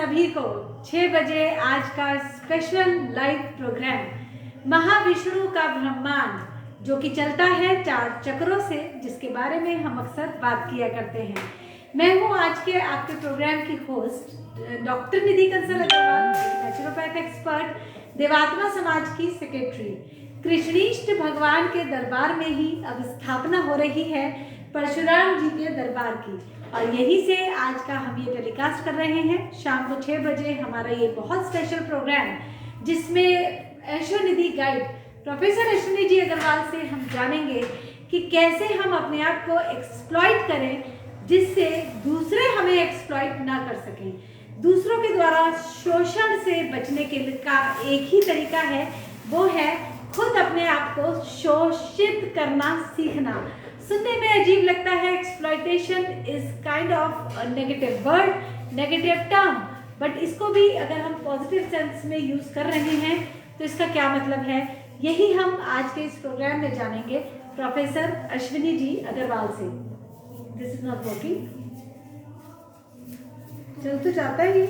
सभी को 6 बजे आज का स्पेशल लाइव प्रोग्राम महाविष्णु का ब्रह्मांड जो कि चलता है 4 चक्रों से, जिसके बारे में हम अक्सर बात किया करते हैं। मैं हूँ आज के आपके प्रोग्राम की होस्ट डॉक्टर निधि कंसल अग्रवाल, नेचुरोपैथ एक्सपर्ट, देवात्मा समाज की सेक्रेटरी। कृष्णीष्ट भगवान के दरबार में ही अब स्थापना हो रही है परशुराम जी के दरबार की, और यहीं से आज का हम ये टेलीकास्ट कर रहे हैं शाम को 6 बजे हमारा ये बहुत स्पेशल प्रोग्राम, जिसमें ऐशो निधि गाइड प्रोफेसर अश्विनी जी अग्रवाल से हम जानेंगे कि कैसे हम अपने आप को एक्सप्लॉइट करें जिससे दूसरे हमें एक्सप्लॉइट ना कर सकें। दूसरों के द्वारा शोषण से बचने के का एक ही तरीका है, वो है खुद अपने आप को शोषित करना सीखना। सुनने में अजीब लगता है, exploitation is kind of negative word, negative term, but इसको भी अगर हम पॉजिटिव सेंस में यूज कर रहे हैं तो इसका क्या मतलब है, यही हम आज के इस प्रोग्राम में जानेंगे प्रोफेसर अश्विनी जी अग्रवाल से। दिस इज नॉट वर्किंग, चल तो जाता ही।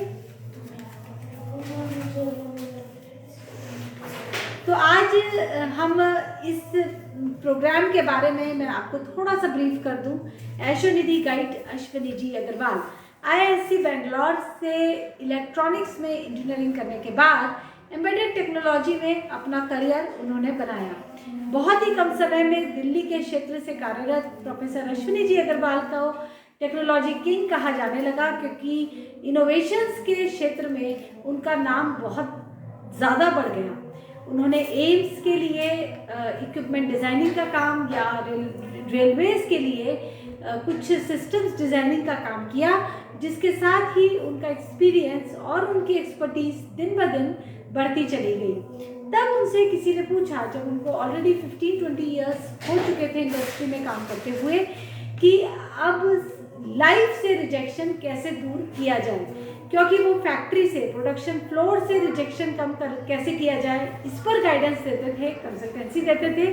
तो आज हम इस प्रोग्राम के बारे में मैं आपको थोड़ा सा ब्रीफ कर दूं। ऐशो निधि गाइड अश्विनी जी अग्रवाल आईआईएससी बेंगलोर से इलेक्ट्रॉनिक्स में इंजीनियरिंग करने के बाद एम्बेडेड टेक्नोलॉजी में अपना करियर उन्होंने बनाया। बहुत ही कम समय में दिल्ली के क्षेत्र से कार्यरत प्रोफेसर अश्विनी जी अग्रवाल को टेक्नोलॉजी किंग कहा जाने लगा, क्योंकि इनोवेशंस के क्षेत्र में उनका नाम बहुत ज़्यादा बढ़ गया। उन्होंने एम्स के लिए इक्विपमेंट डिज़ाइनिंग का काम या रेलवेज के लिए कुछ सिस्टम्स डिज़ाइनिंग का काम किया, जिसके साथ ही उनका एक्सपीरियंस और उनकी एक्सपर्टीज दिन ब दिन बढ़ती चली गई। तब उनसे किसी ने पूछा, जब उनको ऑलरेडी 15-20 ईयर्स हो चुके थे इंडस्ट्री में काम करते हुए, कि अब लाइफ से रिजेक्शन कैसे दूर किया जाए, क्योंकि वो फैक्ट्री से, प्रोडक्शन फ्लोर से रिजेक्शन कम कर कैसे किया जाए, इस पर गाइडेंस देते थे, कंसल्टेंसी देते थे।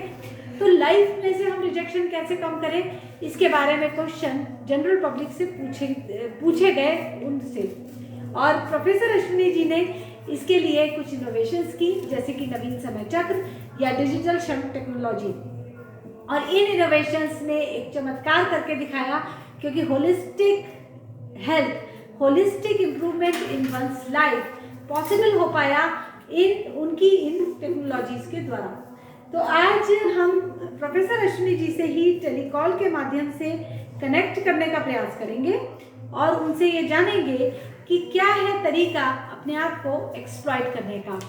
तो लाइफ में से हम रिजेक्शन कैसे कम करें, इसके बारे में क्वेश्चन जनरल पब्लिक से पूछे गए उनसे, और प्रोफेसर अश्विनी जी ने इसके लिए कुछ इनोवेशंस की, जैसे कि नवीन समय चक्र या डिजिटल शंट टेक्नोलॉजी। और इन इनोवेशंस ने एक चमत्कार करके दिखाया, क्योंकि holistic health, holistic improvement in one's life possible हो पाया इन टेक्नोलॉजीज के द्वारा। तो आज हम प्रोफेसर अश्विनी जी से ही टेलीकॉल के माध्यम से कनेक्ट करने का प्रयास करेंगे और उनसे ये जानेंगे कि क्या है तरीका अपने आप को एक्सप्लॉइट करने का।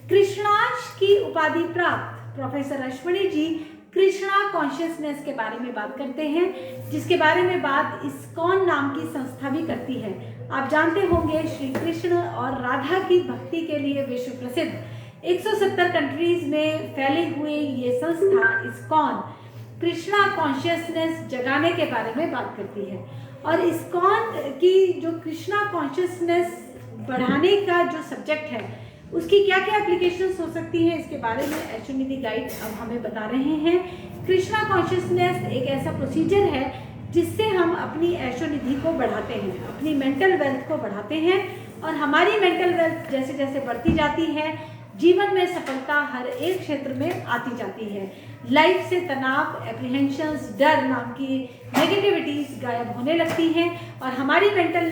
कृष्णाश की उपाधि प्राप्त प्रोफेसर अश्विनी जी कृष्णा कॉन्शियसनेस के बारे में बात करते हैं, जिसके बारे में बात इस्कॉन नाम की संस्था भी करती है। आप जानते होंगे, श्री कृष्ण और राधा की भक्ति के लिए विश्व प्रसिद्ध 170 कंट्रीज में फैले हुए ये संस्था इस्कॉन कृष्णा कॉन्शियसनेस जगाने के बारे में बात करती है। और इस्कॉन की जो कृष्णा कॉन्शियसनेस बढ़ाने का जो सब्जेक्ट है, उसकी क्या क्या एप्लीकेशंस हो सकती हैं, इसके बारे में ऐशो निधि गाइड अब हमें बता रहे हैं। कृष्णा कॉन्शियसनेस एक ऐसा प्रोसीजर है जिससे हम अपनी ऐशो निधि को बढ़ाते हैं, अपनी मेंटल वेल्थ को बढ़ाते हैं, और हमारी मेंटल वेल्थ जैसे जैसे बढ़ती जाती है, जीवन में सफलता हर एक क्षेत्र में आती जाती है। लाइफ से तनाव, एप्रीहेंशंस, डर नाम की नेगेटिविटीज गायब होने लगती हैं, और हमारी मेंटल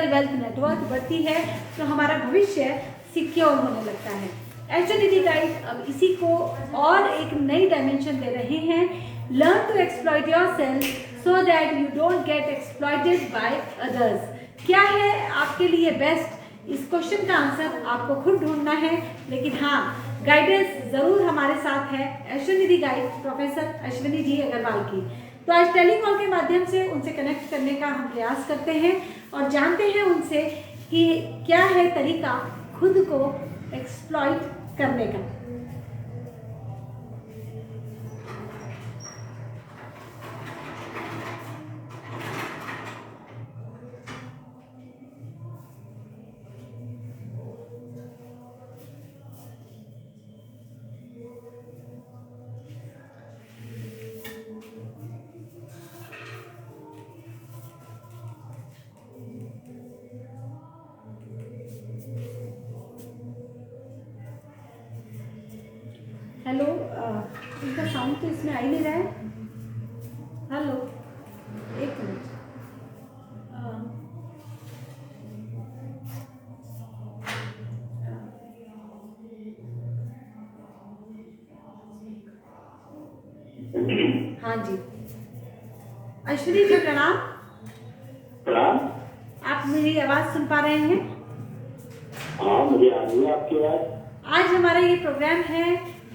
वेल्थ नेटवर्क बढ़ती है, तो हमारा भविष्य सिक्योर होने लगता है। ऐशो निधि गाइड अब इसी को और एक नई डायमेंशन दे रहे हैं। Learn to exploit yourself so that you don't get exploited by others. क्या है आपके लिए बेस्ट, इस क्वेश्चन का आंसर आपको खुद ढूंढना है, लेकिन हाँ, गाइडेंस जरूर हमारे साथ है ऐशो निधि गाइड प्रोफेसर अश्विनी जी अग्रवाल की। तो आज टेलीकॉल के माध्यम से उनसे कनेक्ट करने का हम प्रयास करते हैं और जानते हैं उनसे कि क्या है तरीका खुद को एक्सप्लॉइट करने का। हेलो, इनका साउंड तो इसमें आ ही नहीं रहा है। हेलो, एक मिनट। हाँ जी, अश्विनी जी प्रणाम। प्रणाम। आप मेरी आवाज सुन पा रहे हैं? हाँ, मुझे आ रही है आपकी आवाज। आज हमारा ये प्रोग्राम है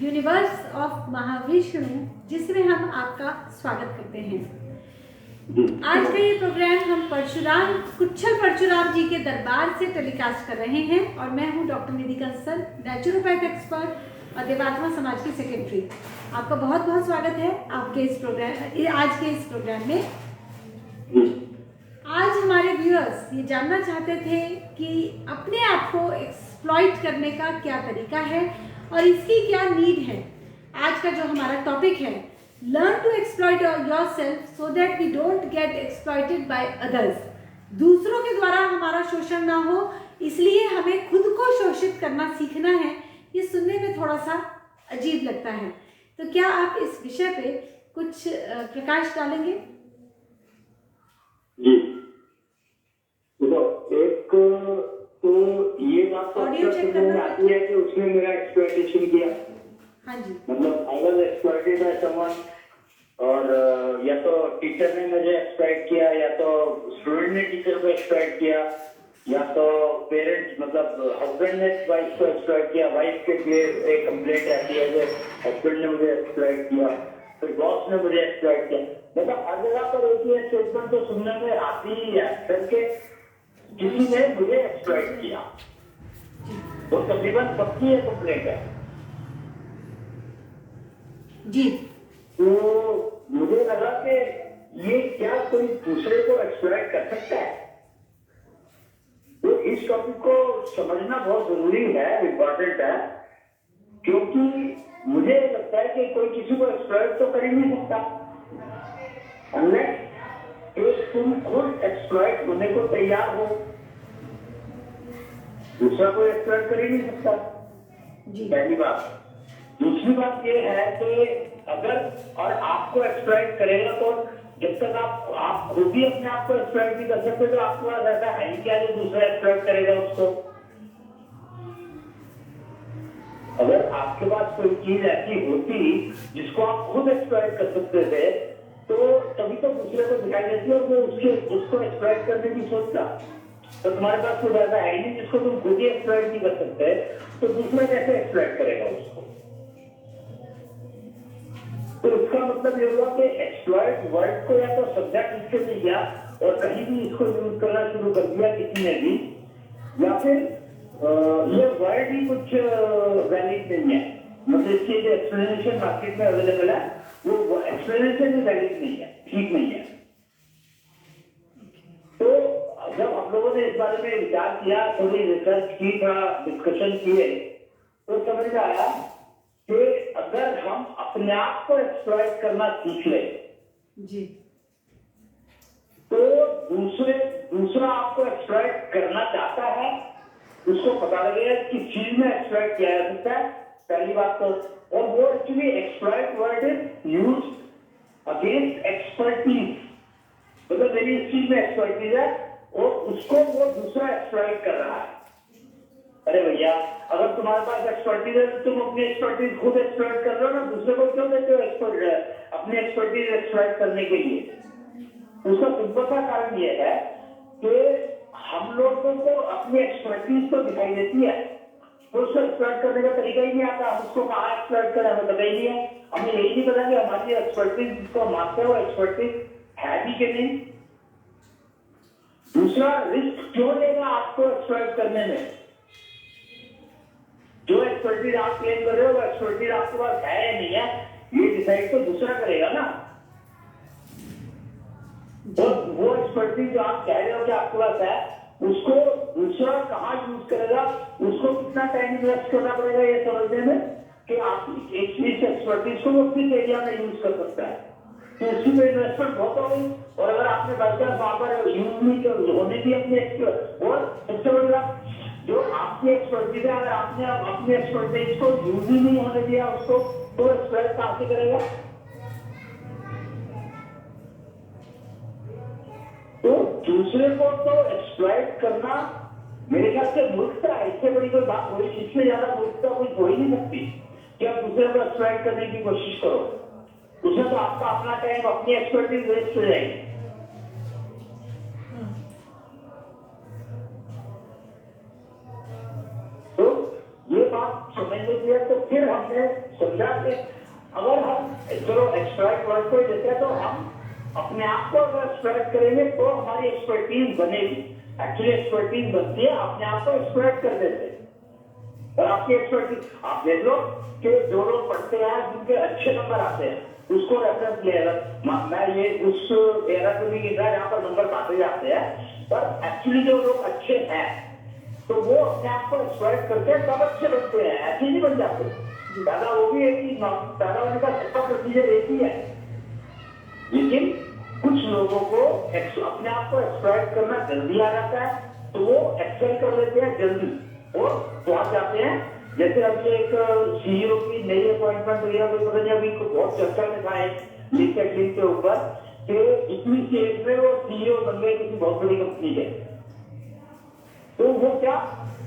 यूनिवर्स ऑफ महाविष्णु, जिसमें हम आपका स्वागत करते हैं। आज का ये प्रोग्राम हम कुच्छल परशुराम जी के दरबार से टेलीकास्ट कर रहे हैं और मैं हूँ डॉक्टर निधि कंसल, नेचुरोपैथ एक्सपर्ट और देवात्मा समाज की सेक्रेटरी। आपका बहुत बहुत स्वागत है आपके आज के इस प्रोग्राम में। आज हमारे व्यूअर्स ये जानना चाहते थे कि अपने आप को एक्सप्लॉइट करने का क्या तरीका है और इसकी क्या नीड है। आज का जो हमारा टॉपिक है, learn to exploit yourself so that we don't get exploited by others. दूसरों के द्वारा हमारा शोषण ना हो, इसलिए हमें खुद को शोषित करना सीखना है। ये सुनने में थोड़ा सा अजीब लगता है, तो क्या आप इस विषय पे कुछ प्रकाश डालेंगे? जी, देखो, एक तो ये बात तो ऑडियो चेक समझ में करना आती है कि उसने मेरा एक्सप्लॉइटेशन किया। हाँ जी, मतलब I was exploited by someone, और या तो टीचर ने मुझे एक्सप्लॉइट किया, या तो स्टूडेंट ने टीचर को एक्सप्लॉइट किया, या तो पेरेंट्स मतलब हस्बैंड ने वाइफ को एक्सप्लॉइट किया। वाइफ के लिए एक कंप्लेंट रहती है कि हस्बैंड ने मुझे एक्सप्लॉइट किया, फिर बॉस ने मुझे एक्सप्लॉइट किया। मतलब हर जगह पर एक ही स्टेटमेंट तो सुनने में आती ही है करके किसी ने मुझे एक्सप्लॉइट किया। वो तकरीबन सबकी ये कंप्लेंट है जी। तो मुझे लगा कि ये क्या कोई दूसरे को एक्सप्लॉइट कर सकता है। तो इस टॉपिक को समझना बहुत जरूरी है, इम्पोर्टेंट है, क्योंकि मुझे लगता है कि कोई किसी को एक्सप्लॉइट तो कर ही नहीं सकता अनलेस एक तुम खुद एक्सप्लॉइट होने को तैयार हो। दूसरा कोई एक्सप्लॉइट कर ही नहीं सकता, पहली बात। दूसरी बात यह है कि अगर और आपको एक्सप्लॉइट करेगा तो जब तक आप खुद भी अपने आप को एक्सप्लॉइट नहीं कर सकते तो आपके पास ऐसा है ही क्या जो दूसरा एक्सप्लॉइट करेगा उसको। अगर आपके पास कोई चीज ऐसी होती जिसको आप खुद एक्सप्लॉइट कर सकते थे तो तभी तो दूसरे को दिखाई देती है और वो उसको एक्सप्लॉइट करने की सोचता। तो तुम्हारे पास कुछ ऐसा है ही नहीं जिसको तुम खुद ही एक्सप्लॉइट नहीं कर सकते, तो दूसरा कैसे एक्सप्लॉइट करेगा उसको। तो इसका मतलब ये हुआ कि एक्सप्लॉइट वर्ड को या तो समझा किसके नहीं गया और कहीं भी इसको यूज करना शुरू कर दिया किसी ने भी, या फिर ये वर्ड ही कुछ वैलिड नहीं है। मतलब इसकी जो एक्सप्लेनेशन मार्केट में अवेलेबल है वो एक्सप्लेनेशन ही वैलिड नहीं है, ठीक नहीं है। तो जब हम लोगों ने इस बारे में विचार किया, थोड़ी रिसर्च की, थोड़ा डिस्कशन किए, तो समझ में आया कि अगर हम अपने आप को एक्सप्लॉइट करना सीख ले जी, तो दूसरा आपको एक्सप्लॉइट करना चाहता है, उसको पता लगेगा कि चीज में एक्सप्लॉइट किया जा सकता है, पहली बात तो। और वो actually exploit word is used against expertise. मतलब मेरी इस चीज में एक्सपर्टीज है और उसको वो दूसरा एक्सप्लॉइट कर रहा है। अरे भैया, अगर तुम्हारे पास एक्सपर्टीज है तो तुम अपनी एक्सपर्टीज खुद एक्सप्लॉइट कर रहे हो ना, दूसरे को क्यों देते हो अपनी एक्सपर्टीज एक्सप्लॉइट करने के लिए। उसका सिंपल सा कारण यह है कि हम लोगों को अपनी एक्सपर्टीज तो दिखाई देती है, तो उसको एक्सप्लॉइट करने का तरीका ही नहीं आता। हम उसको कहाँ एक्सप्लॉइट करें हमें पता ही नहीं है। हमें यही नहीं पता कि हमारी एक्सपर्टीज जिसको मानते हैं वो एक्सपर्टीज है भी कि नहीं। दूसरा रिस्क क्यों लेगा आपको एक्सप्लॉइट करने में। जो एक्सपर्टीज आप क्लेम कर रहे हो वो एक्सपर्टीज आपके पास है या नहीं है, ये डिसाइड तो दूसरा करेगा ना। और वो एक्सपर्टीज जो आप कह रहे हो कि आपके पास है, उसको दूसरा कहाँ यूज करेगा, उसको कितना टाइम इन्वेस्ट करना पड़ेगा ये समझने में कि आप एक चीज एक्सपर्टीज को वो किस एरिया में यूज कर सकता है। तो उसी में इन्वेस्टमेंट बहुत होगी, और अगर आपने बाई चांस वहां पर यूज नहीं होने दी अपने और सबसे बड़ी बात जो आपकी एक्सपर्टीज है, अगर आपने अपनी एक्सपर्टीज को यूज ही नहीं होने दिया उसको, तो एक्सप्रेस कहां से करेगा? तो दूसरे को तो एक्सप्लॉइट करना मेरे ख्याल से मूर्खता है। इससे बड़ी कोई बात हो, इससे ज्यादा मूर्खता कोई हो ही नहीं सकती कि आप दूसरे को एक्सप्लॉइट करने की कोशिश करो। उसमें तो आपका अपना टाइम, अपनी एक्सपर्टीज वेस्ट हो जाएगी। तो ये बात समझने के लिए तो फिर हमने समझा कि अगर हम चलो एक्सप्लॉइट वर्ड को लेते हैं, तो हम अपने आप को अगर एक्सप्लॉइट करेंगे तो हमारी एक्सपर्टीज बनेगी। एक्चुअली एक्सपर्टीज बनती है अपने आप को एक्सप्लॉइट कर देते। और आपकी एक्सपर्टीज आप देख लो कि जो लोग पढ़ते हैं जिनके अच्छे नंबर आते हैं उसको रेफरेंस लेगा। मैं ये उस एरा को नहीं गिन रहा जहाँ पर नंबर काटे जाते हैं, पर एक्चुअली जो लोग अच्छे हैं तो वो अपने आप को एक्सप्लॉइट करके सब अच्छे बनते हैं, ऐसे नहीं बन जाते। दादा वो भी एक ही पैदा होने का सबका प्रोसीजर एक ही है, लेकिन कुछ लोगों को अपने आप को एक्सप्लॉइट करना जल्दी आ जाता है तो वो एक्सेल कर लेते हैं जल्दी और पहुंच जाते हैं। जैसे अभी एक सीईओ की नई अपॉइंटमेंट हुई है, पता नहीं अभी बहुत चर्चा में था लिंक्डइन के ऊपर कि इतनी स्टेज में वो सीईओ बन गए किसी बहुत बड़ी कंपनी के। तो वो क्या,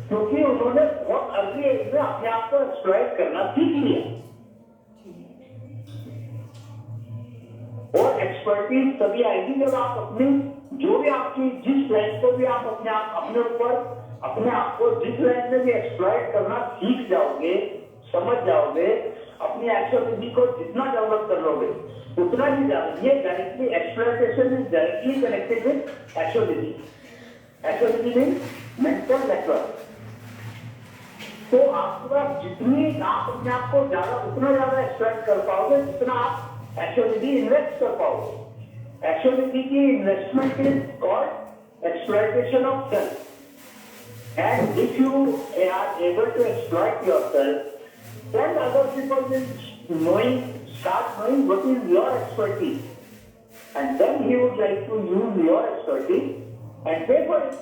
क्योंकि उन्होंने बहुत अर्ली एज में अपने आप को एक्सप्लॉइट करना सीख लिया। और एक्सपर्टीज तभी आएगी जब आप अपनी जो भी आपकी जिस लाइन को भी आप अपने ऊपर अपने आप को जिस लाइन में भी एक्सप्लॉइट करना सीख जाओगे, समझ जाओगे, अपनी एक्टिविटी को जितना डेवलप कर लोगे उतना ही ज्यादा ये directly exploitation is directly connected with activity. Activity means mental network. तो आपके पास जितनी आप अपने आप को ज्यादा उतना ज्यादा एक्सप्लॉइट कर पाओगे जितना आप एक्टिविटी इन्वेस्ट कर पाओगे। एक्टिविटी की investment is called exploitation of self. And if you are able to exploit yourself, then other people will start knowing what is your expertise, and then he would like to use your expertise and pay for it.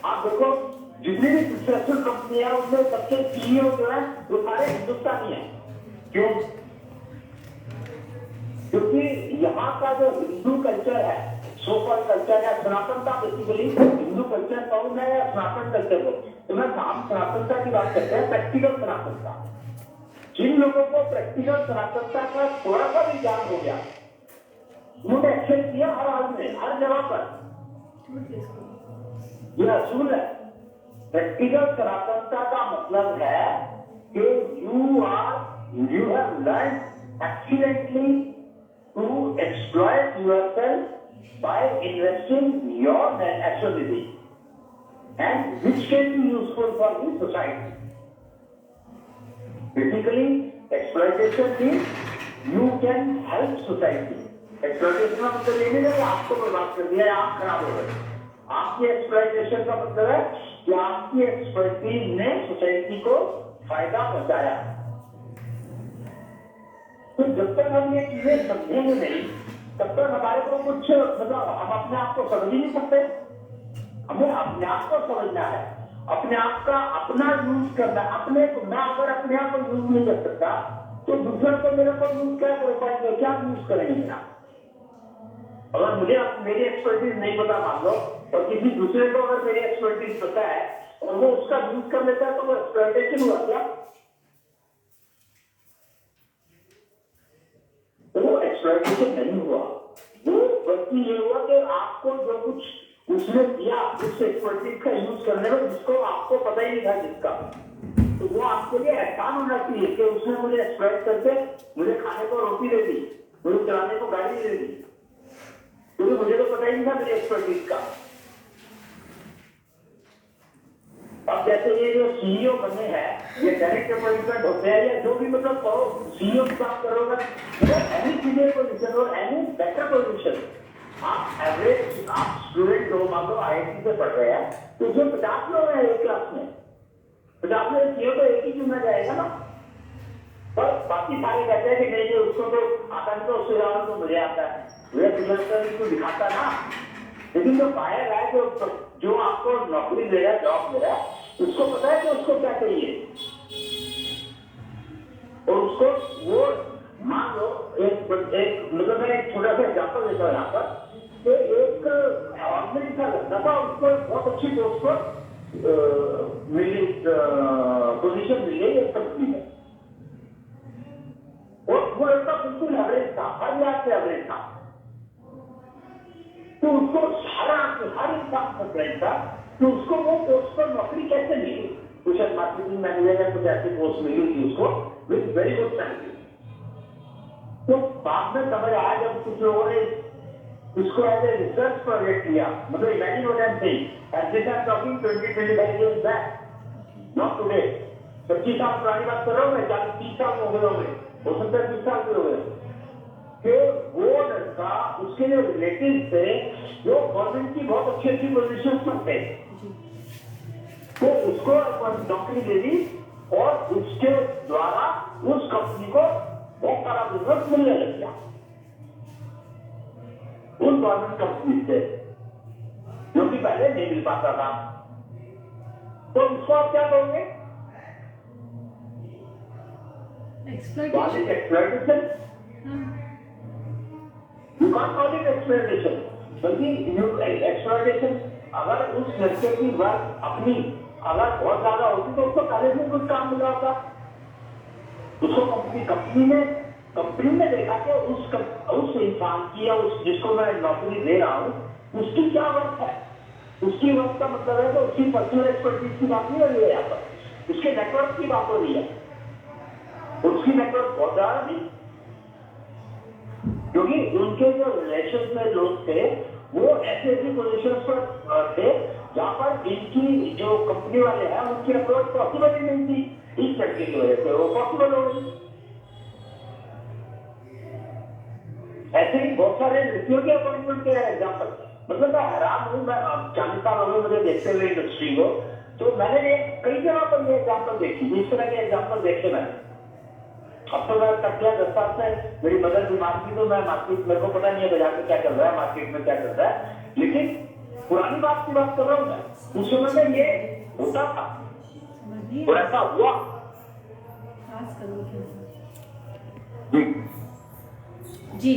आप देखो जितनी भी successful company है उसमें सबसे CEO जो है वो सारे हिंदुस्तानी है। क्यों? क्योंकि यहाँ का जो हिंदू कल्चर है, सोशल कल्चर है, सनातनता, बेसिकली हिंदू कल्चर कहूँ मैं या सनातन कल्चर को, तो मैं हम सनातनता की बात करते हैं, प्रैक्टिकल सनातनता। जिन लोगों को प्रैक्टिकल सनातनता का थोड़ा सा भी ज्ञान हो गया उन्होंने एक्सेल किया हर हाल में, हर जगह पर। यह असूल है। प्रैक्टिकल सनातनता का मतलब है कि you have learn excellently to exploit yourself by investing your ability and which can be useful for the society. Basically, exploitation means you can help society. Exploitation का मतलब ये नहीं है आपको बर्बाद कर दिया या आप खराब हो गए। आपकी एक्सप्लॉइटेशन का मतलब है कि आपकी एक्सपर्टीज ने सोसाइटी को फायदा पहुंचाया। तो जब तक हम ये चीजें समझेंगे नहीं तब तक हमारे को कुछ मतलब हम अपने आप को समझ ही नहीं सकते। हमें अपने आप को समझना है, अपने आप का अपना यूज करना है। अपने को मैं अगर अपने आप को यूज नहीं कर सकता तो दूसरे को मेरे को यूज क्या कर पाएंगे, क्या यूज करेंगे मेरा? अगर मुझे मेरी एक्सपर्टीज नहीं पता मान लो और किसी दूसरे को अगर मेरी एक्सपर्टीज पता है और वो उसका यूज कर लेता है तो वो एक्सप्लॉइटेशन हुआ क्या? वो एक्सप्लॉइटेशन नहीं हुआ। वो बल्कि ये हुआ कि आपको जो कुछ उसने दिया उस एक्सपर्टीज का यूज करने में जिसको आपको पता ही नहीं था जिसका, तो वो आपके लिए एहसान होना चाहिए कि उसने मुझे एक्सप्लॉइट करके मुझे खाने को रोटी दे दी, मुझे चलाने को गाड़ी दे दी, क्योंकि मुझे तो पता ही नहीं था मेरी एक्सपर्टीज का। अब जैसे ये जो सीईओ बने हैं, ये डायरेक्ट अपॉइंटमेंट होते हैं या जो भी मतलब कहो सीईओ की बात करोगे, एनी सीनियर पोजीशन और एनी बेटर पोजीशन, आप एवरेज आप स्टूडेंट हो, मान लो आईआईटी से पढ़ रहे हैं तो उसमें 50 लोग हैं एक क्लास में, 50 में सीईओ तो एक ही चुना जाएगा ना। पर बाकी सारे कहते हैं कि नहीं उसको तो आता नहीं, तो उससे ज्यादा तो मुझे आता है, मुझे दिखाता ना लेकिन जो बायर है, जो आपको नौकरी दे रहा है, जॉब दे रहा है, उसको पता है कि उसको क्या चाहिए। और उसको वो मान लो एक मतलब मैं एक छोटा सा एग्जाम्पल देता हूँ यहाँ पर, कि एक ऑर्डिनरी सा लगता था, उसको बहुत अच्छी पोस्ट पर मिली, पोजीशन मिली एक कंपनी में, और वो लड़का बिल्कुल एवरेज था, हर लिहाज से एवरेज था। तो उसको हर इंसान का फ्रेंड था कि उसको वो पोस्ट पर नौकरी कैसे मिली। कुछ मार्केटिंग मैनेजर या कुछ ऐसी पोस्ट मिली थी उसको विद वेरी गुड सैलरी। तो बाद में समझ आया जब कुछ लोगों ने इसको एज ए रिसर्च प्रोजेक्ट लिया, मतलब imagine what I am saying, at this I am talking 20-25 years back, not today. 25 साल पुरानी बात कर रहा हूँ मैं, 40-30 साल हो गए होंगे, हो सकता है 30 साल भी हो गए, कि वो लड़का, उसके जो रिलेटिव थे, जो गवर्नमेंट की बहुत अच्छी अच्छी पोजिशन पर थे, तो उसको नौकरी दे दी, और उसके द्वारा उस कंपनी को बहुत सारा बिजनेस मिलने लग गया उन गवर्नमेंट कंपनी से, जो कि पहले नहीं मिल पाता था। तो उसको आप क्या कहोगे? Exploitation. You can't call it exploitation, बल्कि एक्सप्लॉइटेशन, अगर उस लड़के की वर्क अपनी अगर बहुत ज्यादा होती तो उसको पहले से कुछ काम मिला होता। उसको कंपनी में देखा कि उस इंसान की या उस जिसको मैं नौकरी दे रहा हूँ, उसकी क्या वर्क है। उसकी वर्क का मतलब है तो उसकी पर्सनल एक्सपर्टीज की बात नहीं हो रही है यहाँ पर, उसके नेटवर्क की बात हो रही है। उसकी नेटवर्क बहुत ज्यादा थी, क्योंकि उनके जो रिलेशन में लोग थे वो ऐसे ऐसी पोजिशन पर थे जहां पर इनकी जो कंपनी वाले हैं उनकी अप्रोच पॉसिबल ही नहीं थी। इस लड़के की वजह से वो पॉसिबल हो गई। ऐसे ही बहुत सारे लड़कियों के अपॉइंटमेंट के एग्जाम्पल, मतलब मैं हैरान हूँ, मैं 40 साल हो गए मुझे देखते हुए इंडस्ट्री को, तो मैंने कई जगह पर ये एग्जाम्पल देखी, इस तरह के एग्जाम्पल देखे मैंने। अब तो मैं तक 10 साल से मेरी मदर बीमार थी, तो मैं मार्केट, मेरे को पता नहीं है बाजार में क्या चल रहा है, मार्केट में क्या चल रहा है, लेकिन पुरानी बात की बात कर रहा हूँ मैं। उस समय में ये होता था और ऐसा हुआ। जी,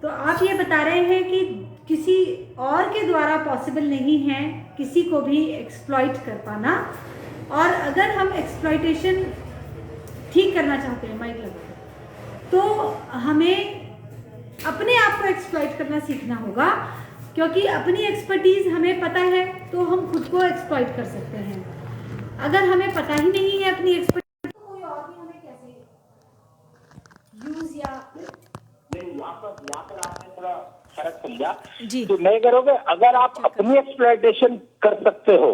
तो आप ये बता रहे हैं कि किसी और के द्वारा पॉसिबल नहीं है किसी को भी एक्सप्लॉइट कर पाना, और अगर हम एक्सप्लॉइटेशन ठीक करना चाहते हैं, माइक लगा, तो हमें अपने आप को एक्सप्लॉइट करना सीखना होगा, क्योंकि अपनी एक्सपर्टीज हमें पता है तो हम खुद को एक्सप्लॉइट कर सकते हैं। अगर हमें पता ही नहीं है अपनी एक्सपर्टीज, तो कोई और भी हमें कैसे यूज या यहाँ पर आपने थोड़ा फर्क समझा जी। तो मैं करोगे, अगर आप अपनी एक्सप्लॉइटेशन कर सकते हो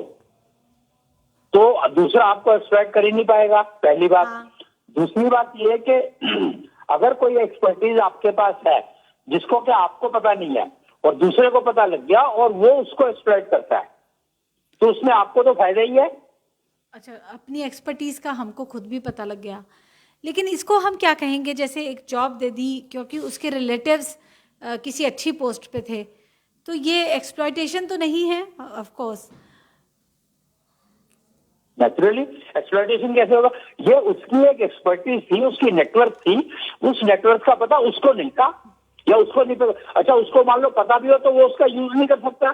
तो दूसरा आपको एक्सप्लॉइट कर ही नहीं पाएगा, पहली बात। हाँ। दूसरी बात यह है कि अगर कोई एक्सपर्टीज आपके पास है जिसको कि आपको पता नहीं है और दूसरे को पता लग गया और वो उसको एक्सप्लॉइट करता है, तो उसमें आपको तो फायदा ही है। अच्छा, अपनी एक्सपर्टीज का हमको खुद भी पता लग गया, लेकिन इसको हम क्या कहेंगे? जैसे एक जॉब दे दी क्योंकि उसके रिलेटिव्स किसी अच्छी पोस्ट पे थे, तो ये एक्सप्लॉइटेशन तो नहीं है? ऑफ कोर्स नेचुरली एक्सप्लॉइटेशन कैसे होगा? ये उसकी एक एक्सपर्टीज थी, उसकी नेटवर्क थी, उस नेटवर्क का पता उसको नहीं था या उसको नहीं पता। अच्छा, उसको मान लो पता भी हो तो वो उसका यूज नहीं कर सकता,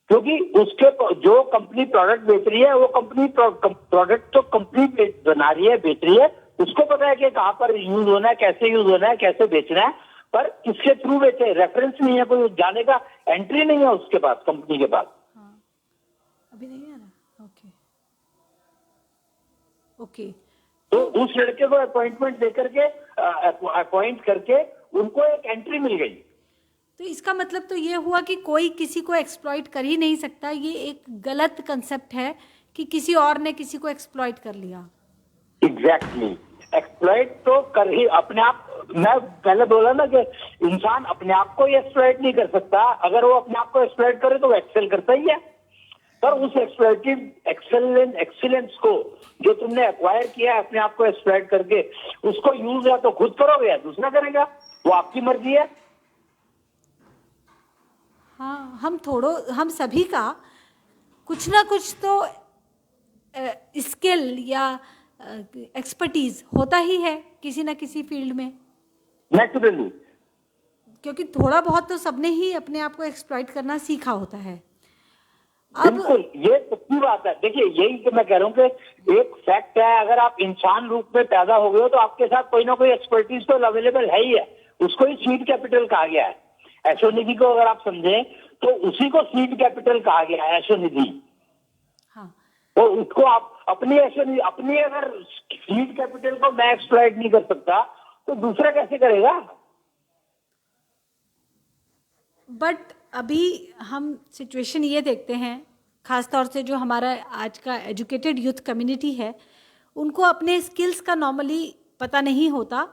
क्योंकि उसके जो कंपनी प्रोडक्ट बेच रही है वो कंपनी प्रोडक्ट तो कंपनी बना रही है, बेच रही है, उसको पता है कि कहाँ पर यूज होना है, कैसे यूज होना है, कैसे बेचना है, पर किसके थ्रू बेचे, रेफरेंस नहीं है, कोई जाने का एंट्री नहीं है उसके पास, कंपनी के पास। हाँ, अभी नहीं आ रहा। ओके ओके, तो उस लड़के को अपॉइंटमेंट देकर के अपॉइंट करके उनको एक एंट्री मिल गई। तो इसका मतलब तो ये हुआ कि कोई किसी को एक्सप्लॉइट कर ही नहीं सकता। ये एक गलत कंसेप्ट है कि किसी और ने किसी को एक्सप्लॉइट कर लिया। एग्जैक्टली, एक्सप्लॉइट तो कर ही अपने आप। मैं पहले बोला ना कि इंसान अपने आप को एक्सप्लॉइट नहीं कर सकता, अगर वो अपने आप को एक्सप्लॉइट करे तो वो एक्सेल करता ही है, पर उस एक्सीलेंस को जो तुमने एक्वायर किया है अपने आप को एक्सप्लॉइट करके, उसको यूज या तो खुद करोगे या दूसरा करेगा, वो आपकी मर्जी है। हाँ, हम सभी का कुछ ना कुछ तो स्किल या एक्सपर्टीज होता ही है किसी ना किसी फील्ड में, नेचुरली। क्योंकि थोड़ा बहुत तो सबने ही अपने आप को एक्सप्लॉइट करना सीखा होता है। अब बिल्कुल, ये सच्ची बात है। देखिए, यही तो मैं कह रहा हूँ कि एक फैक्ट है, अगर आप इंसान रूप में पैदा हो गए हो तो आपके साथ कोई ना कोई एक्सपर्टीज तो अवेलेबल है ही है। उसको ही सीड कैपिटल कहा गया है। एशोनिधि को अगर आप समझें तो उसी को सीड कैपिटल कहा गया है, एशोनिधि। हाँ, तो उसको आप अपनी अगर सीड कैपिटल को मैं एक्सप्लॉइट नहीं कर सकता तो दूसरा कैसे करेगा? बट अभी हम सिचुएशन ये देखते हैं, खास तौर से जो हमारा आज का एजुकेटेड यूथ कम्युनिटी है, उनको अपने स्किल्स का नॉर्मली पता नहीं होता,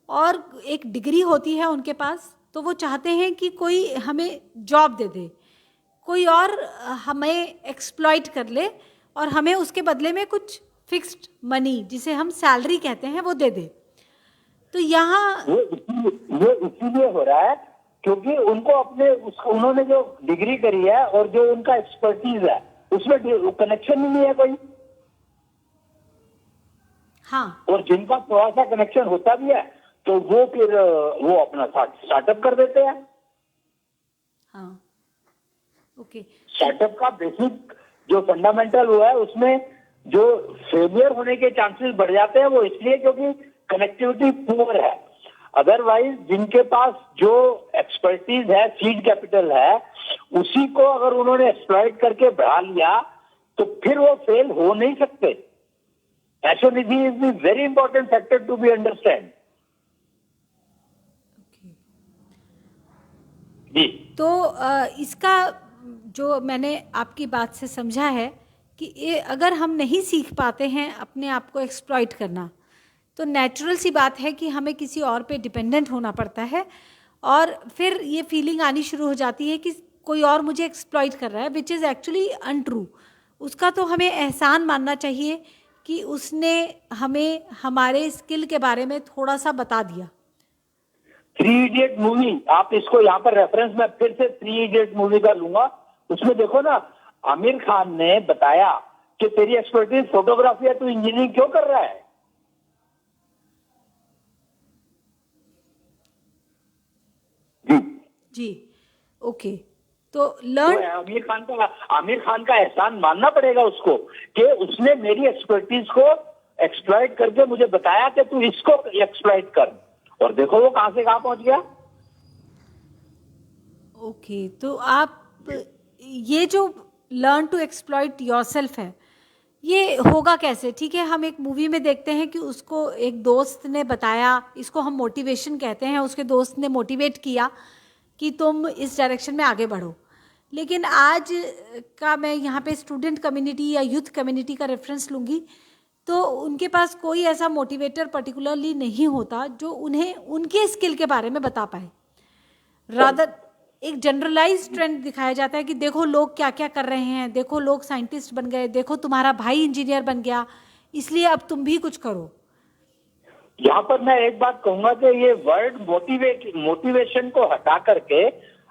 और एक डिग्री होती है उनके पास तो वो चाहते हैं कि कोई हमें जॉब दे दे, कोई और हमें एक्सप्लॉइट कर ले और हमें उसके बदले में कुछ फिक्स्ड मनी, जिसे हम सैलरी कहते हैं, वो दे दे। तो यहाँ ये इसीलिए हो रहा है क्योंकि उनको उन्होंने जो डिग्री करी है और जो उनका एक्सपर्टीज है उसमें कनेक्शन ही नहीं है कोई। हाँ, और जिनका थोड़ा सा कनेक्शन होता भी है तो वो फिर वो अपना स्टार्टअप कर देते हैं। हाँ, ओके। स्टार्टअप का बेसिक जो फंडामेंटल हुआ है उसमें जो फेलियर होने के चांसेस बढ़ जाते हैं वो इसलिए क्योंकि कनेक्टिविटी पुअर है। अदरवाइज जिनके पास जो एक्सपर्टीज है, सीड कैपिटल है, उसी को अगर उन्होंने एक्सप्लॉइट करके बढ़ा लिया तो फिर वो फेल हो नहीं सकते। Aishonidhi is the very important factor to be understand. जी, तो इसका जो मैंने आपकी बात से समझा है कि ये अगर हम नहीं सीख पाते हैं अपने आप को एक्सप्लॉइट करना, तो नेचुरल सी बात है कि हमें किसी और पे डिपेंडेंट होना पड़ता है, और फिर ये फीलिंग आनी शुरू हो जाती है कि कोई और मुझे एक्सप्लॉइट कर रहा है, विच इज़ एक्चुअली अनट्रू। उसका तो हमें एहसान मानना चाहिए कि उसने हमें हमारे स्किल के बारे में थोड़ा सा बता दिया। 3 इडियट मूवी, आप इसको यहाँ पर रेफरेंस मैं फिर से 3 इडियट मूवी का लूंगा। उसमें देखो ना, आमिर खान ने बताया कि तेरी एक्सपर्टीज फोटोग्राफी है, तू इंजीनियरिंग क्यों कर रहा है? जी जी, ओके। तो लर्न, तो आमिर खान का एहसान मानना पड़ेगा उसको कि उसने मेरी एक्सपर्टीज को एक्सप्लॉइट करके मुझे बताया कि तू इसको एक्सप्लॉइट कर, और देखो वो कहां से कहां पहुंच गया। ओके। तो आप ये जो लर्न टू एक्सप्लॉइट योरसेल्फ है, ये होगा कैसे? ठीक है, हम एक मूवी में देखते हैं कि उसको एक दोस्त ने बताया, इसको हम मोटिवेशन कहते हैं, उसके दोस्त ने मोटिवेट किया कि तुम इस डायरेक्शन में आगे बढ़ो। लेकिन आज का मैं यहाँ पे स्टूडेंट कम्युनिटी या यूथ कम्युनिटी का रेफरेंस लूँगी, तो उनके पास कोई ऐसा मोटिवेटर पर्टिकुलरली नहीं होता जो उन्हें उनके स्किल के बारे में बता पाए। रादर एक जनरलाइज ट्रेंड दिखाया जाता है कि देखो लोग क्या क्या कर रहे हैं, देखो लोग साइंटिस्ट बन गए, देखो तुम्हारा भाई इंजीनियर बन गया, इसलिए अब तुम भी कुछ करो। यहाँ पर मैं एक बात कहूंगा कि ये वर्ड मोटिवेशन को हटा करके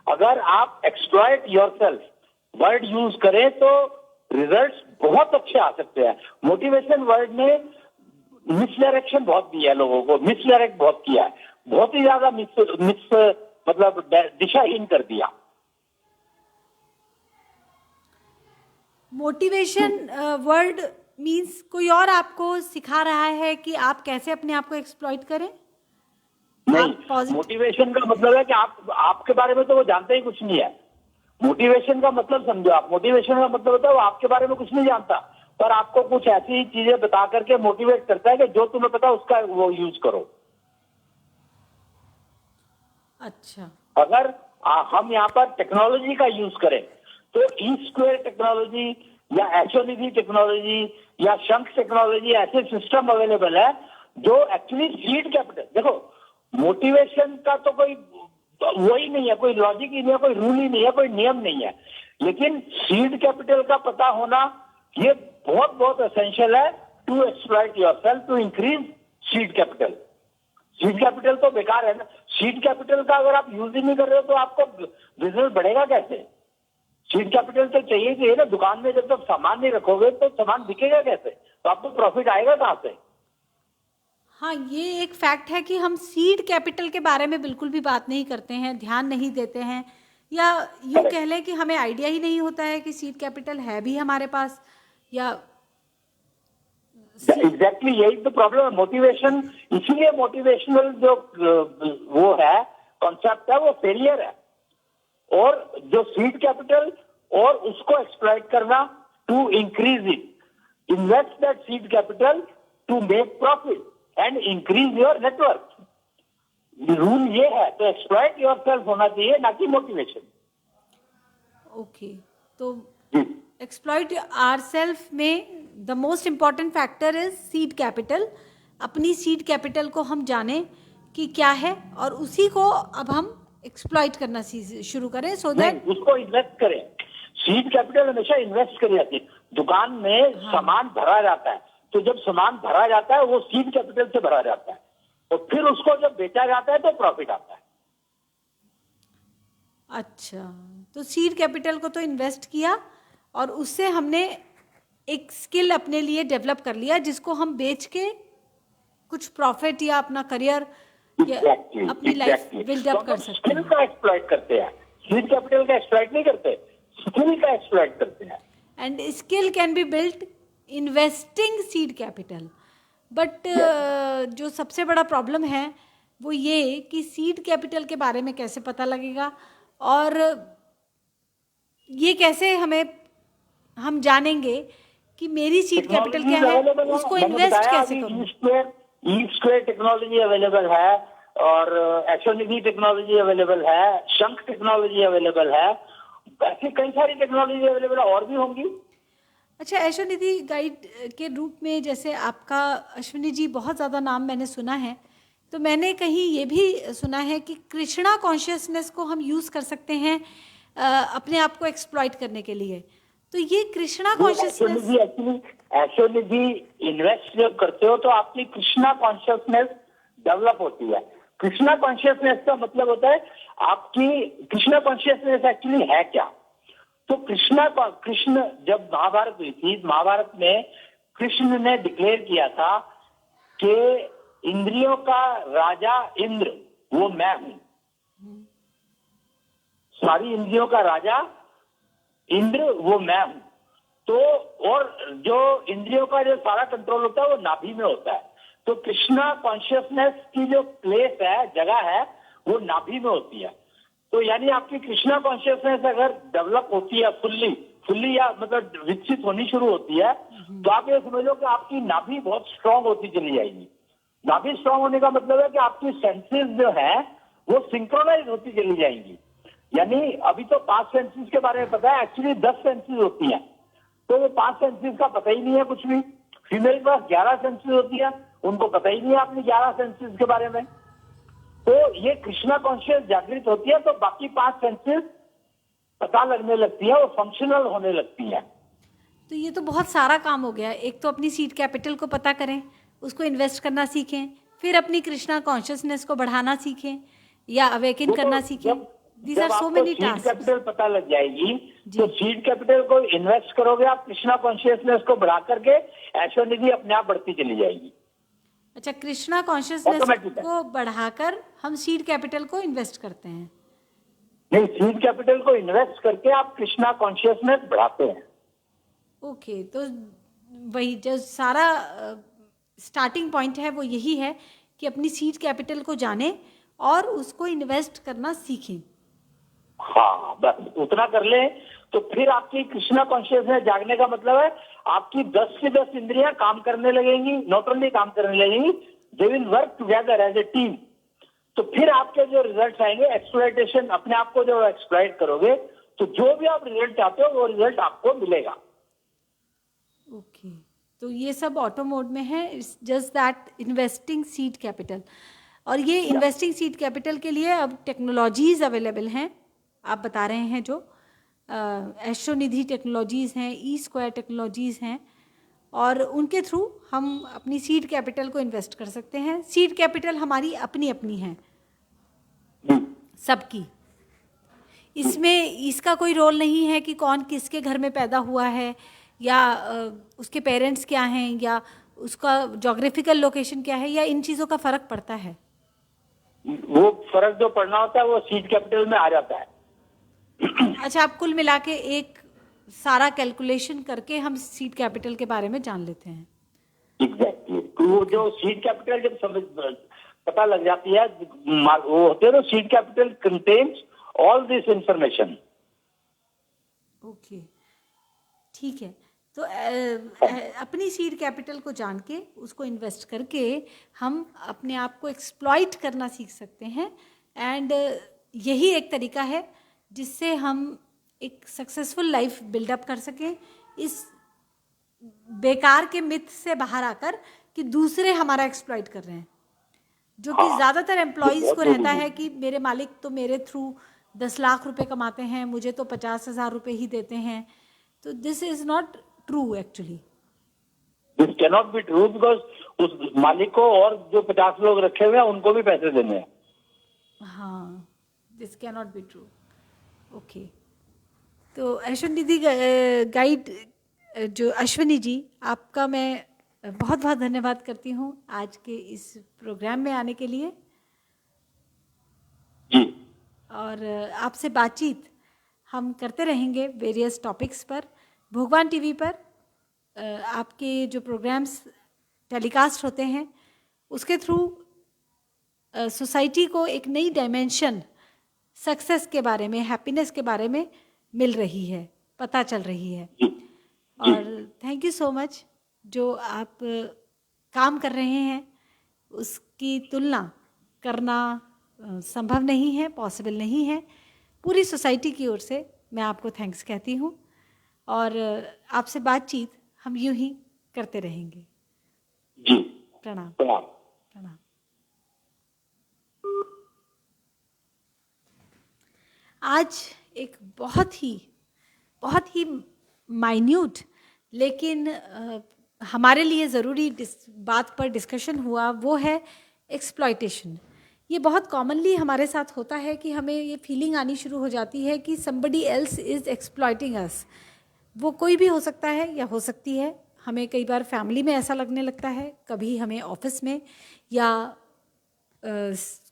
अगर आप एक्सप्लॉइट योरसेल्फ वर्ड यूज करें तो रिजल्ट्स बहुत अच्छे आ सकते हैं। मोटिवेशन वर्ड ने मिसडायरेक्शन बहुत दिया है लोगों को, मिसडायरेक्ट बहुत किया है, बहुत ही ज्यादा मतलब दिशाहीन कर दिया। मोटिवेशन वर्ड मीन्स कोई और आपको सिखा रहा है कि आप कैसे अपने आप को एक्सप्लॉइट करें? नहीं, मोटिवेशन का मतलब है कि आपके बारे में तो वो जानते ही कुछ नहीं है। मोटिवेशन का मतलब समझो आप, मोटिवेशन का मतलब होता है वो आपके बारे में कुछ नहीं जानता, पर आपको कुछ ऐसी चीजें बता करके मोटिवेट करता है कि जो तुम्हें पता उसका वो यूज करो। अच्छा, अगर हम यहाँ पर टेक्नोलॉजी का यूज करें तो ई स्क्वायर टेक्नोलॉजी या एशोनिधि टेक्नोलॉजी या शंख टेक्नोलॉजी, ऐसे सिस्टम अवेलेबल है जो एक्चुअली सीड कैपिटल, देखो मोटिवेशन का तो कोई वही नहीं है, कोई लॉजिक ही नहीं है, कोई रूल ही नहीं है, कोई नियम नहीं है, लेकिन सीड कैपिटल का पता होना ये बहुत बहुत एसेंशियल है to exploit yourself, to increase seed capital. Seed capital तो बेकार है ना, सीड कैपिटल का अगर आप यूज ही नहीं कर रहे हो तो आपको बिजनेस बढ़ेगा कैसे? सीड कैपिटल तो चाहिए ना। दुकान में जब तक सामान नहीं रखोगे तो सामान बिकेगा कैसे? तो आपको प्रॉफिट आएगा कहाँ से? हाँ, ये एक फैक्ट है कि हम सीड कैपिटल के बारे में बिल्कुल भी बात नहीं करते हैं, ध्यान नहीं देते हैं, या यूँ कह लें कि हमें आइडिया ही नहीं होता है कि सीड कैपिटल है भी हमारे पास, या एग्जैक्टली यही तो प्रॉब्लम है। मोटिवेशन, इसीलिए मोटिवेशनल जो वो है कॉन्सेप्ट है वो फेलियर है। और जो सीड कैपिटल और उसको एक्सप्लॉइट करना to increase it, invest that seed capital to make profit and increase your network. Rule ये है, तो एक्सप्लॉइट योर सेल्फ होना चाहिए, ना कि मोटिवेशन। ओके, तो एक्सप्लॉइट आवरसेल्फ में the most important factor is seed capital. अपनी सीड कैपिटल को हम जानें कि क्या है और उसी को अब हम एक्सप्लॉइट करना शुरू करें, सो दैट उसको इन्वेस्ट करें। सीड कैपिटल हमेशा इन्वेस्ट करी जाती है। दुकान में सामान भरा जाता है, तो जब सामान भरा जाता है वो सीड कैपिटल से भरा जाता है, और फिर उसको जब बेचा जाता है तो प्रॉफिट आता है। अच्छा, तो सीड कैपिटल को तो इन्वेस्ट किया और उससे हमने एक स्किल अपने लिए डेवलप कर लिया जिसको हम बेच के कुछ प्रॉफिट या अपना करियर या अपनी लाइफ बिल्डअप कर सकते स्किल हैं। का एक्सप्लॉइट करते हैं, सीड कैपिटल का एक्सप्लॉइट नहीं करते, स्किल का एक्सप्लॉइट करते हैं। And skill can be built investing seed capital. But जो सबसे बड़ा प्रॉब्लम है वो ये कि सीड कैपिटल के बारे में कैसे पता लगेगा, और ये कैसे हम जानेंगे कि मेरी सीड कैपिटल क्या है, उसको इन्वेस्ट कैसे करूं। ई स्क्वायर टेक्नोलॉजी अवेलेबल है, और एशोनिधि टेक्नोलॉजी अवेलेबल है, शंख टेक्नोलॉजी अवेलेबल है, ऐसी कई सारी टेक्नोलॉजी अवेलेबल है, और भी होंगी। अच्छा, एशोनिधि गाइड के रूप में जैसे आपका अश्विनी जी बहुत ज़्यादा नाम मैंने सुना है, तो मैंने कहीं ये भी सुना है कि कृष्णा कॉन्शियसनेस को हम यूज़ कर सकते हैं अपने आप को एक्सप्लॉइट करने के लिए। तो ये कृष्णा कॉन्शियसनेस, एक्चुअली एशोनिधि इन्वेस्ट जब करते हो तो आपकी कृष्णा कॉन्शियसनेस डेवलप होती है। कृष्णा कॉन्शियसनेस का मतलब होता है आपकी कृष्णा कॉन्शियसनेस एक्चुअली है क्या। तो कृष्ण जब महाभारत हुई थी, महाभारत में कृष्ण ने डिक्लेयर किया था कि इंद्रियों का राजा इंद्र वो मैं हूं। सारी इंद्रियों का राजा इंद्र वो मैं हूं। तो और जो इंद्रियों का जो सारा कंट्रोल होता है वो नाभि में होता है। तो कृष्णा कॉन्शियसनेस की जो प्लेस है, जगह है, वो नाभि में होती है। तो यानी आपकी कृष्णा कॉन्शियसनेस अगर डेवलप होती है फुल्ली या मतलब विकसित होनी शुरू होती है, तो आप ये समझो कि आपकी नाभि बहुत स्ट्रांग होती चली जाएगी। नाभि स्ट्रांग होने का मतलब है कि आपकी सेंसेस जो है वो सिंक्रोनाइज होती चली जाएंगी। यानी अभी तो 5 सेंसेस के बारे में पता है, एक्चुअली 10 सेंसेस होती हैं। तो वो 5 सेंसेस का पता ही नहीं है कुछ भी। फीमेल के पास 11 सेंसेस होती है, उनको पता ही नहीं है अपनी 11 सेंसेस के बारे में। तो ये कृष्णा कॉन्शियस जागृत होती है तो बाकी 5 सेंसेस पता लगने लगती है, वो फंक्शनल होने लगती है। तो ये तो बहुत सारा काम हो गया। एक तो अपनी सीड कैपिटल को पता करें, उसको इन्वेस्ट करना सीखें, फिर अपनी कृष्णा कॉन्शियसनेस को बढ़ाना सीखें या अवेकन करना सीखें। These are so many tasks. Seed capital पता लग जाएगी तो सीड कैपिटल को इन्वेस्ट करोगे आप, कृष्णा कॉन्शियसनेस को बढ़ा करके एशोनिधि अपने आप बढ़ती चली जाएगी। अच्छा, कृष्णा कॉन्शियसनेस को बढ़ाकर हम सीड कैपिटल को इन्वेस्ट करते हैं। नहीं, सीड कैपिटल को इन्वेस्ट करके आप कृष्णा कॉन्शियसनेस बढ़ाते हैं। ओके, तो वही जो सारा स्टार्टिंग पॉइंट है वो यही है कि अपनी सीड कैपिटल को जानें और उसको इन्वेस्ट करना सीखें। हाँ, बस उतना कर ले तो फिर आपकी कृष्णा कॉन्शियसनेस जागने का मतलब है आपकी 10 से 10 इंद्रियां काम करने लगेंगी। नॉट ओनली काम करने लगेंगी, they will work together as a team. तो फिर आपके जो रिजल्ट आएंगे, एक्सप्लॉइटेशन, अपने आप को जो एक्सप्लॉइट करोगे तो जो भी आप रिजल्ट चाहते हो वो रिजल्ट आपको मिलेगा। ओके, तो ये सब ऑटो मोड में है। It's just that investing seed capital, और ये इन्वेस्टिंग सीड कैपिटल के लिए अब टेक्नोलॉजीज अवेलेबल हैं। आप बता रहे हैं जो एशोनिधि टेक्नोलॉजीज़ हैं, ई स्क्वायर टेक्नोलॉजीज़ हैं, और उनके थ्रू हम अपनी सीड कैपिटल को इन्वेस्ट कर सकते हैं। सीड कैपिटल हमारी अपनी अपनी है। सबकी। इसमें इसका कोई रोल नहीं है कि कौन किसके घर में पैदा हुआ है, या उसके पेरेंट्स क्या हैं, या उसका जोग्राफिकल लोकेशन क्या है, या इन चीज़ों का फ़र्क पड़ता है? वो फर्क जो पड़ना होता है वो सीड कैपिटल में आ जाता है। अच्छा, आप कुल मिला के एक सारा कैलकुलेशन करके हम सीड कैपिटल के बारे में जान लेते हैं। एग्जैक्टली, वो जो सीड कैपिटल जब समझ पता लग जाती है, वो होते हैं तो seed capital contains all this information. Okay, ठीक है। तो अपनी सीड कैपिटल को जान के उसको इन्वेस्ट करके हम अपने आप को एक्सप्लॉइट करना सीख सकते हैं, एंड यही एक तरीका है जिससे हम एक सक्सेसफुल लाइफ बिल्डअप कर सकें, इस बेकार के मिथ से बाहर आकर कि दूसरे हमारा एक्सप्लॉइट कर रहे हैं, जो कि ज़्यादातर एम्प्लॉयज़ को रहता है कि मेरे मालिक तो मेरे थ्रू 10 लाख रुपए कमाते हैं, मुझे तो 50,000 रुपए ही देते हैं। तो this is not true actually. This can not be true, because उस मालिक को और जो 50 लोग रखे हुए हैं उनको भी पैसे देने हैं। हाँ, this can not be true. Okay, तो अश्वनिधि गाइड जो अश्विनी जी, आपका मैं बहुत बहुत धन्यवाद करती हूँ आज के इस प्रोग्राम में आने के लिए। जी, और आपसे बातचीत हम करते रहेंगे वेरियस टॉपिक्स पर। भगवान टीवी पर आपके जो प्रोग्राम्स टेलीकास्ट होते हैं उसके थ्रू सोसाइटी को एक नई डायमेंशन सक्सेस के बारे में, हैप्पीनेस के बारे में मिल रही है, पता चल रही है। और थैंक यू सो मच। जो आप काम कर रहे हैं उसकी तुलना करना संभव नहीं है, पॉसिबल नहीं है। पूरी सोसाइटी की ओर से मैं आपको थैंक्स कहती हूँ, और आपसे बातचीत हम यूं ही करते रहेंगे। जी, प्रणाम। प्रणाम। प्रणाम। आज एक बहुत ही माइन्यूट लेकिन हमारे लिए ज़रूरी बात पर डिस्कशन हुआ, वो है एक्सप्लॉयटेशन। ये बहुत कॉमनली हमारे साथ होता है कि हमें ये फीलिंग आनी शुरू हो जाती है कि somebody else is exploiting us। वो कोई भी हो सकता है या हो सकती है। हमें कई बार फैमिली में ऐसा लगने लगता है, कभी हमें ऑफिस में या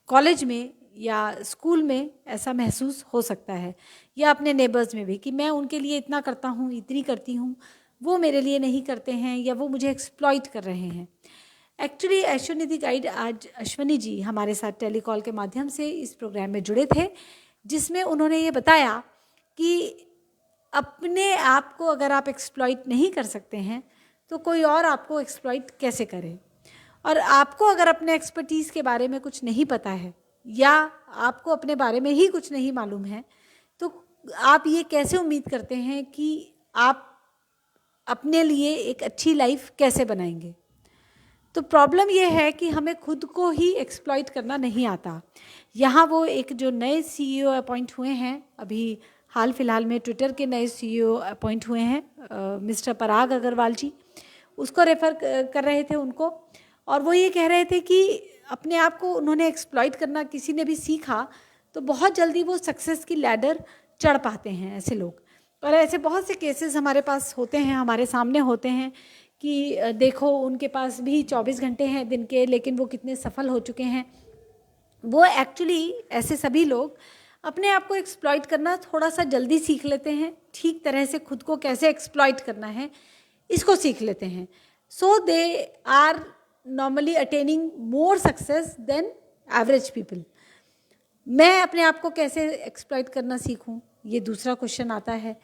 कॉलेज में या स्कूल में ऐसा महसूस हो सकता है, या अपने नेबर्स में भी, कि मैं उनके लिए इतना करता हूँ, इतनी करती हूँ, वो मेरे लिए नहीं करते हैं, या वो मुझे एक्सप्लॉइट कर रहे हैं। एक्चुअली अश्वनिधि गाइड आज अश्वनी जी हमारे साथ टेलीकॉल के माध्यम से इस प्रोग्राम में जुड़े थे, जिसमें उन्होंने ये बताया कि अपने आप को अगर आप एक्सप्लॉइट नहीं कर सकते हैं तो कोई और आपको एक्सप्लॉइट कैसे करे। और आपको अगर अपने एक्सपर्टीज़ के बारे में कुछ नहीं पता है, या आपको अपने बारे में ही कुछ नहीं मालूम है, तो आप ये कैसे उम्मीद करते हैं कि आप अपने लिए एक अच्छी लाइफ कैसे बनाएंगे। तो प्रॉब्लम ये है कि हमें खुद को ही एक्सप्लॉइट करना नहीं आता। यहाँ वो एक जो नए सीईओ अपॉइंट हुए हैं, अभी हाल फिलहाल में ट्विटर के नए सीईओ अपॉइंट हुए हैं, मिस्टर पराग अग्रवाल जी, उसको रेफ़र कर रहे थे उनको, और वो ये कह रहे थे कि अपने आप को उन्होंने एक्सप्लॉइट करना किसी ने भी सीखा तो बहुत जल्दी वो सक्सेस की लैडर चढ़ पाते हैं ऐसे लोग। और ऐसे बहुत से केसेस हमारे पास होते हैं, हमारे सामने होते हैं कि देखो उनके पास भी 24 घंटे हैं दिन के, लेकिन वो कितने सफल हो चुके हैं। वो एक्चुअली ऐसे सभी लोग अपने आप को एक्सप्लॉइट करना थोड़ा सा जल्दी सीख लेते हैं, ठीक तरह से खुद को कैसे एक्सप्लॉइट करना है इसको सीख लेते हैं। So they are normally attaining more success than average people. मैं अपने आप को कैसे एक्सप्लॉइट करना सीखूं, ये दूसरा क्वेश्चन आता है।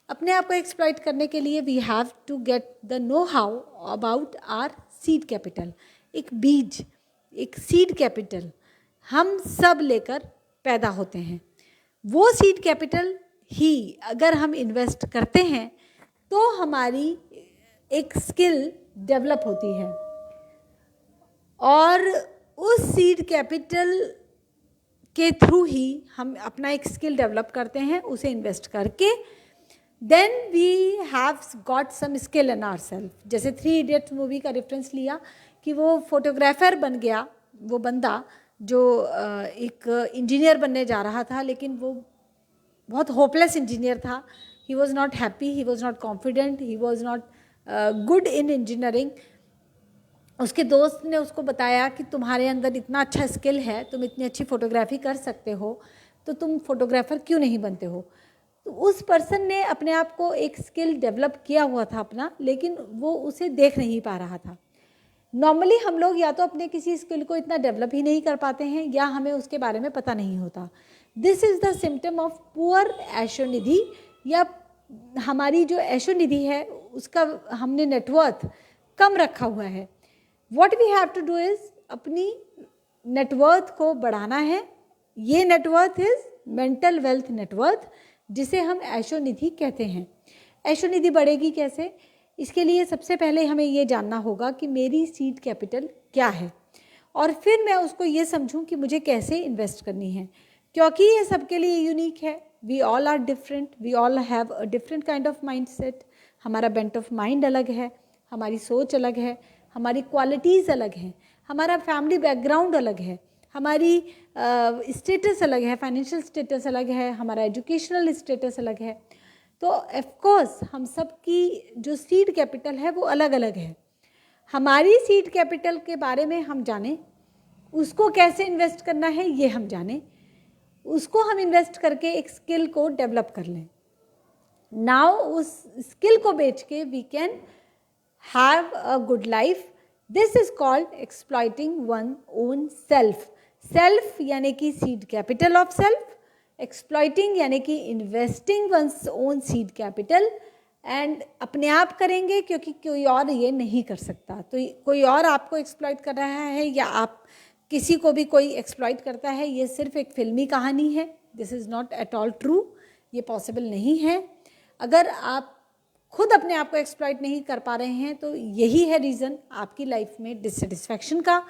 अपने आप को एक्सप्लॉइट करने के लिए we have to get the know how about our seed capital. एक बीज, एक सीड कैपिटल हम सब लेकर पैदा होते हैं। वो सीड कैपिटल ही अगर हम इन्वेस्ट करते हैं तो हमारी एक स्किल डेवलप होती है, और उस सीड कैपिटल के थ्रू ही हम अपना एक स्किल डेवलप करते हैं, उसे इन्वेस्ट करके then we have got some skill in ourself. जैसे 3 इडियट्स मूवी का रेफरेंस लिया कि वो फोटोग्राफर बन गया वो बंदा, जो एक इंजीनियर बनने जा रहा था, लेकिन वो बहुत होपलेस इंजीनियर था. He was not happy, he was not confident, he was not good in engineering. उसके दोस्त ने उसको बताया कि तुम्हारे अंदर इतना अच्छा स्किल है, तुम इतनी अच्छी फ़ोटोग्राफी कर सकते हो, तो तुम फोटोग्राफ़र क्यों नहीं बनते हो. तो उस पर्सन ने अपने आप को एक स्किल डेवलप किया हुआ था अपना, लेकिन वो उसे देख नहीं पा रहा था. नॉर्मली हम लोग या तो अपने किसी स्किल को इतना डेवलप ही नहीं कर पाते हैं, या हमें उसके बारे में पता नहीं होता. This is the symptom of poor Aishonidhi, या हमारी जो ऐशोनिधि है उसका हमने नेटवर्थ कम रखा हुआ है. What we have to do is अपनी नेटवर्थ को बढ़ाना है. ये networth is mental wealth networth, जिसे हम ऐशोनिधि कहते हैं. ऐशोनिधि बढ़ेगी कैसे? इसके लिए सबसे पहले हमें ये जानना होगा कि मेरी सीड कैपिटल क्या है, और फिर मैं उसको ये समझूं कि मुझे कैसे इन्वेस्ट करनी है, क्योंकि ये सबके लिए यूनिक है. We all are different, we all have a different kind of mindset. हमारा बेंट ऑफ माइंड अलग है, हमारी सोच अलग है, हमारी क्वालिटीज़ अलग हैं, हमारा फैमिली बैकग्राउंड अलग है, हमारी स्टेटस अलग है, फाइनेंशियल स्टेटस अलग है, हमारा एजुकेशनल स्टेटस अलग है. तो ऑफकोर्स हम सब की जो सीड कैपिटल है वो अलग अलग है. हमारी सीड कैपिटल के बारे में हम जानें, उसको कैसे इन्वेस्ट करना है ये हम जानें, उसको हम इन्वेस्ट करके एक स्किल को डेवलप कर लें. नाउ उस स्किल को बेच के we can have a good life. This is called exploiting one own self. Self यानी कि seed capital of self, exploiting यानी कि investing one's own seed capital. And अपने आप करेंगे क्योंकि कोई और ये नहीं कर सकता. तो कोई और आपको एक्सप्लॉइट कर रहा है या आप किसी को भी कोई एक्सप्लॉइट करता है, ये सिर्फ एक फिल्मी कहानी है. This is not at all true. ये पॉसिबल नहीं है. अगर आप खुद अपने आप को एक्सप्लॉइट नहीं कर पा रहे हैं तो यही है रीज़न आपकी लाइफ में डिससेटिस्फैक्शन का.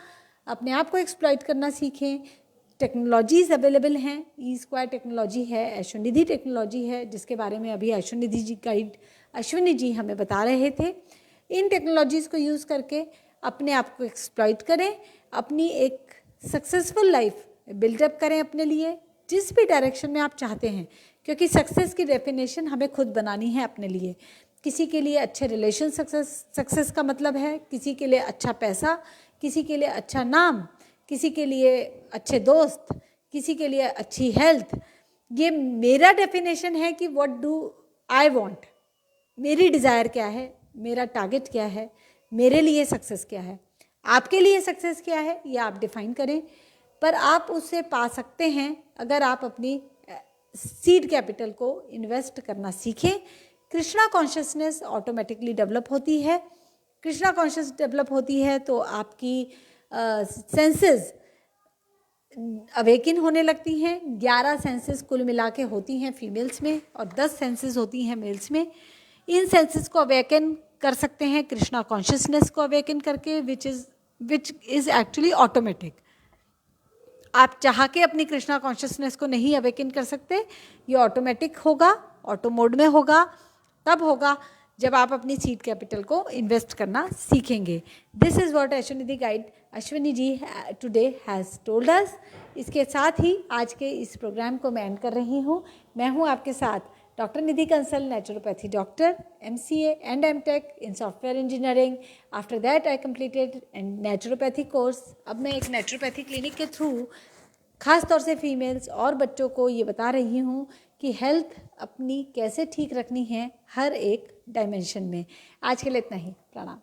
अपने आप को एक्सप्लॉइट करना सीखें. टेक्नोलॉजीज़ अवेलेबल हैं. ई स्क्वायर टेक्नोलॉजी है, ऐशोनिधि टेक्नोलॉजी है, जिसके बारे में अभी ऐशोनिधि जी गाइड अश्विनी जी हमें बता रहे थे. इन टेक्नोलॉजीज़ को यूज़ करके अपने आप को एक्सप्लॉइट करें, अपनी एक सक्सेसफुल लाइफ बिल्डअप करें अपने लिए, जिस भी डायरेक्शन में आप चाहते हैं, क्योंकि सक्सेस की डेफिनेशन हमें खुद बनानी है अपने लिए. किसी के लिए अच्छे रिलेशन सक्सेस का मतलब है, किसी के लिए अच्छा पैसा, किसी के लिए अच्छा नाम, किसी के लिए अच्छे दोस्त, किसी के लिए अच्छी हेल्थ. ये मेरा डेफिनेशन है कि व्हाट डू आई वांट, मेरी डिज़ायर क्या है, मेरा टारगेट क्या है, मेरे लिए सक्सेस क्या है. आपके लिए सक्सेस क्या है ये आप डिफाइन करें, पर आप उससे पा सकते हैं अगर आप अपनी सीड कैपिटल को इन्वेस्ट करना सीखें. कृष्णा कॉन्शियसनेस ऑटोमेटिकली डेवलप होती है. कृष्णा कॉन्शियस डेवलप होती है तो आपकी सेंसेस अवेकिन होने लगती हैं. 11 सेंसेस कुल मिला के होती हैं फीमेल्स में और 10 सेंसेस होती हैं मेल्स में. इन सेंसेस को अवेकन कर सकते हैं कृष्णा कॉन्शियसनेस को अवेकन करके, विच इज़ एक्चुअली ऑटोमेटिक. आप चाह के अपनी कृष्णा कॉन्शियसनेस को नहीं अवेकन कर सकते. ये ऑटोमेटिक होगा, ऑटो मोड में होगा. तब होगा जब आप अपनी सीड कैपिटल को इन्वेस्ट करना सीखेंगे. This is what Aishonidhi guide Ashwini ji today has told us. इसके साथ ही आज के इस प्रोग्राम को मैं एंड कर रही हूँ. मैं हूँ आपके साथ doctor Nidhi Kansal, naturopathy doctor, MCA and MTech in software engineering. After that I completed a naturopathy course. अब मैं एक नेचुरोपैथी क्लिनिक के थ्रू ख़ास तौर से फीमेल्स और बच्चों को ये बता रही हूँ कि हेल्थ अपनी कैसे ठीक रखनी है हर एक डायमेंशन में. आज के लिए इतना ही. प्रणाम.